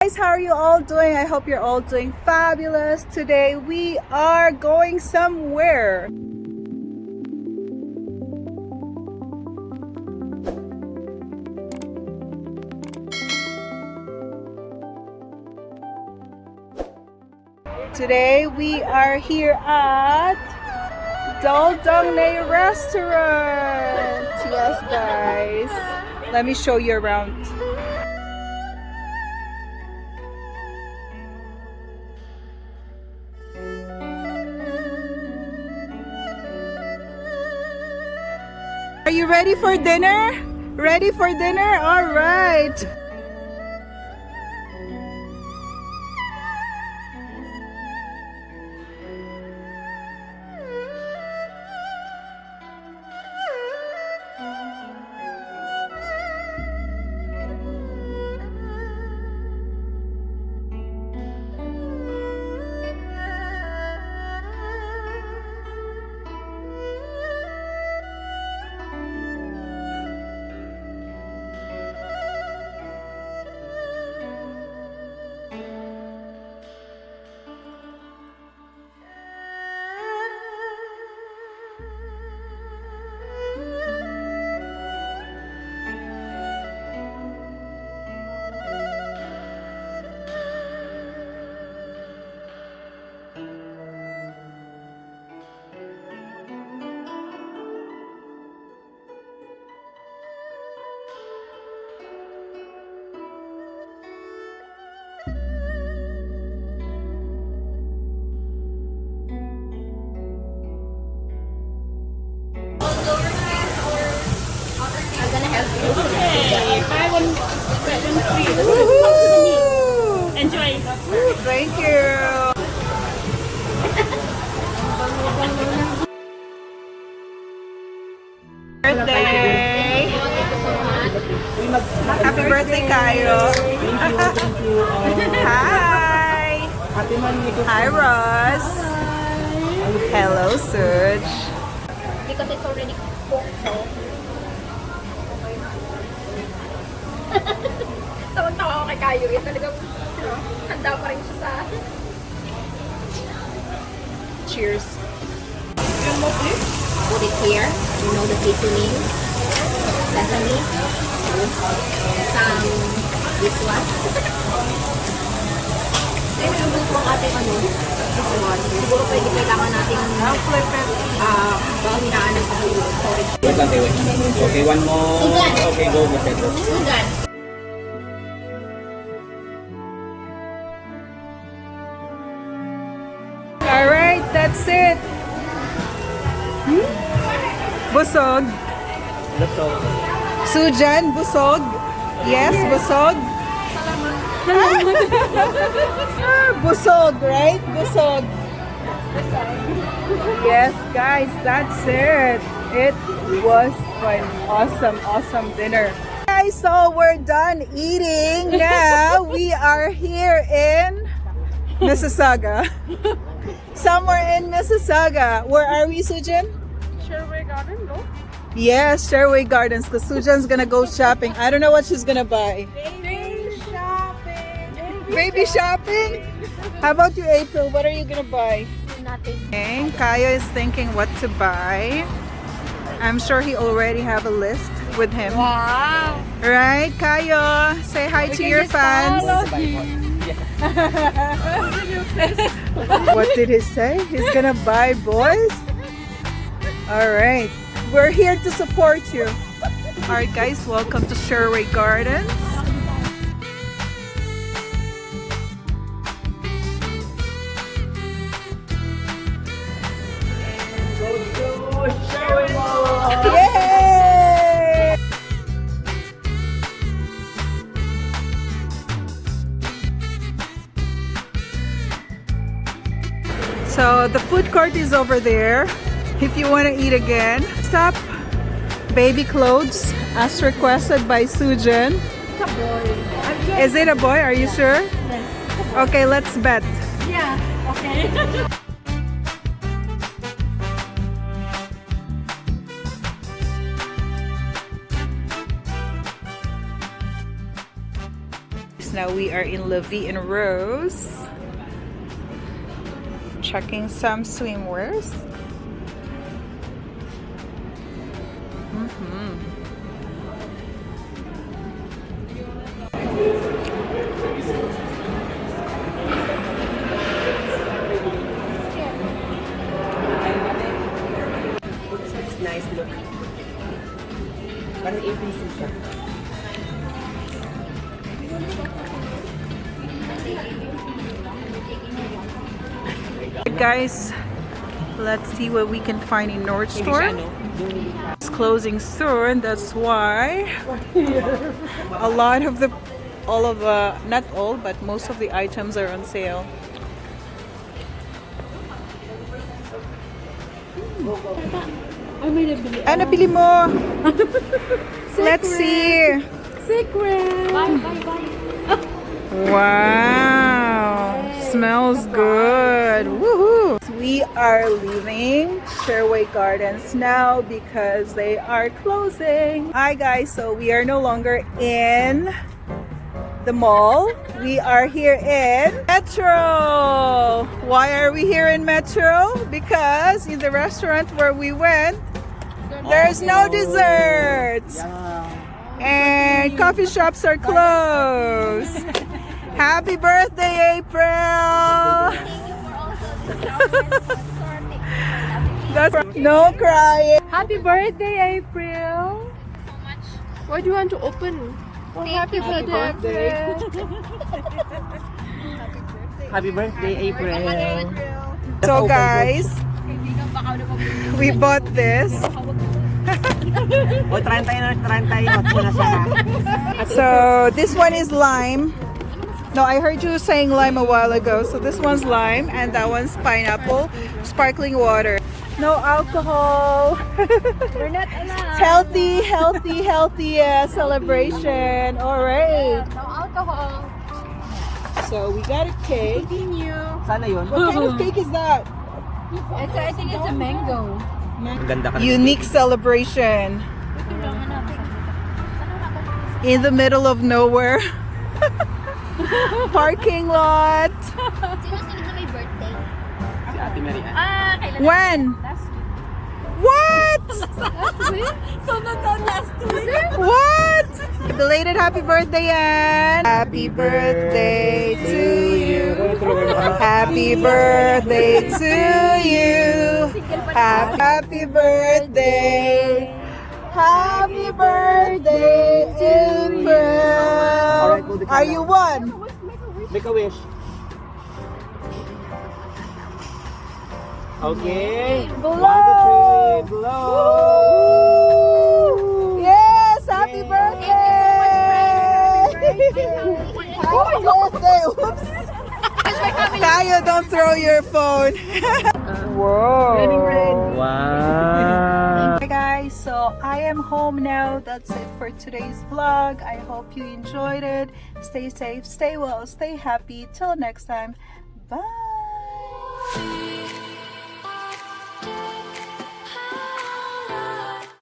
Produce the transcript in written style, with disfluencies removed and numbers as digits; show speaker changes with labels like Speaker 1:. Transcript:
Speaker 1: Guys, how are you all doing? I hope you're all doing fabulous. Today we are going somewhere. Today we are here at Daldongne Restaurant. Yes, guys. Let me show you around. Are you ready for dinner? Ready for dinner? All right.
Speaker 2: Okay, buy one free. Enjoy.
Speaker 1: Thank you. Birthday. Happy birthday, Kayo. Hi. Hi, Ross. Hello, Suj.
Speaker 2: Because it's already cooked, so. Tawag-tawa ako kay Kayo. Yan talagang, handa pa rin siya sa...
Speaker 1: Cheers.
Speaker 2: Put it here. You know the seasoning. Sesame. Some... This one. Then, yung gusto ang ating ano, this one. Siguro pwede kailangan natin bahinaan ng pag-ulo. Sorry.
Speaker 3: Okay, one more.
Speaker 2: Sugan.
Speaker 3: Okay, go potato.
Speaker 2: Sugan.
Speaker 1: Alright, that's it. Busog. Sujan, busog. Yes, busog. Busog, right? Busog. Yes, guys, that's it. It was an awesome dinner. Guys, so we're done eating. Now we are here in Mississauga. Somewhere in Mississauga. Where are we, Sujan?
Speaker 2: Sherway Garden, no?
Speaker 1: Yes, Sherway Gardens, because Sujan's gonna go shopping. I don't know what she's gonna buy.
Speaker 2: Baby shopping.
Speaker 1: Baby shopping? How about you, April? What are you gonna buy?
Speaker 2: Nothing.
Speaker 1: Okay, Kayo is thinking what to buy. I'm sure he already have a list with him.
Speaker 2: Wow.
Speaker 1: Right, Kayo? Say hi to your fans. What did he say? He's gonna buy, boys? Alright. We're here to support you. Alright guys, welcome to Sherway Gardens. Yay! So the food court is over there. If you want to eat again, stop. Baby clothes as requested by Sujan.
Speaker 2: It's a boy.
Speaker 1: Is it a boy? Are you sure?
Speaker 2: Yes.
Speaker 1: Okay, let's bet.
Speaker 2: Yeah. Okay.
Speaker 1: guys, now we are in Levy and Rose. Checking some swimwears.
Speaker 2: Nice look. Parang APC siya.
Speaker 1: Guys, let's see what we can find in Nordstrom. It's closing soon, that's why a lot of the, not all, but most of the items are on sale. Ano pili mo? Let's see.
Speaker 2: Secret! Bye, bye, bye.
Speaker 1: Wow, smells good. Woohoo! We are leaving Sherway Gardens now because they are closing. Hi guys, so we are no longer in the mall. We are here in Metro. Why are we here in Metro? Because in the restaurant where we went, there's no desserts. And coffee shops are closed. Happy birthday, April! That's no crying.
Speaker 2: Happy birthday, April! So much. Why do you want to open? Oh, happy birthday, April!
Speaker 3: Happy birthday, April.
Speaker 1: So guys, we bought this.
Speaker 3: O, 31 na siya.
Speaker 1: So this one is lime. No, I heard you saying lime a while ago. So this one's lime and that one's pineapple, sparkling water. No alcohol.
Speaker 2: We're not allowed.
Speaker 1: Healthy celebration. All right.
Speaker 2: No alcohol.
Speaker 1: So we got a cake.
Speaker 2: Continue.
Speaker 3: Sana yun.
Speaker 1: What kind of cake is that?
Speaker 2: I think it's a mango.
Speaker 3: Ang ganda ka na.
Speaker 1: Unique celebration in the middle of nowhere. Parking lot.
Speaker 2: Sino na may birthday?
Speaker 3: Si Ate Mary Ann.
Speaker 2: Kailan?
Speaker 1: When?
Speaker 2: Last week.
Speaker 1: What?
Speaker 2: Last week? So not last week?
Speaker 1: What? Belated happy birthday, Ann. Happy birthday to you. Happy birthday to you. Happy birthday. Happy birthday, April. Are you one?
Speaker 3: Make a wish. Okay.
Speaker 1: Blow.
Speaker 3: 1, 2, 3, blow.
Speaker 1: Yes, happy birthday. Happy birthday. Oops. Tayo, don't throw your phone. Whoa.
Speaker 3: Wow.
Speaker 1: Hi guys, so I am home now. That's it for today's vlog. I hope you enjoyed it. Stay safe, stay well, stay happy. Till next time. Bye.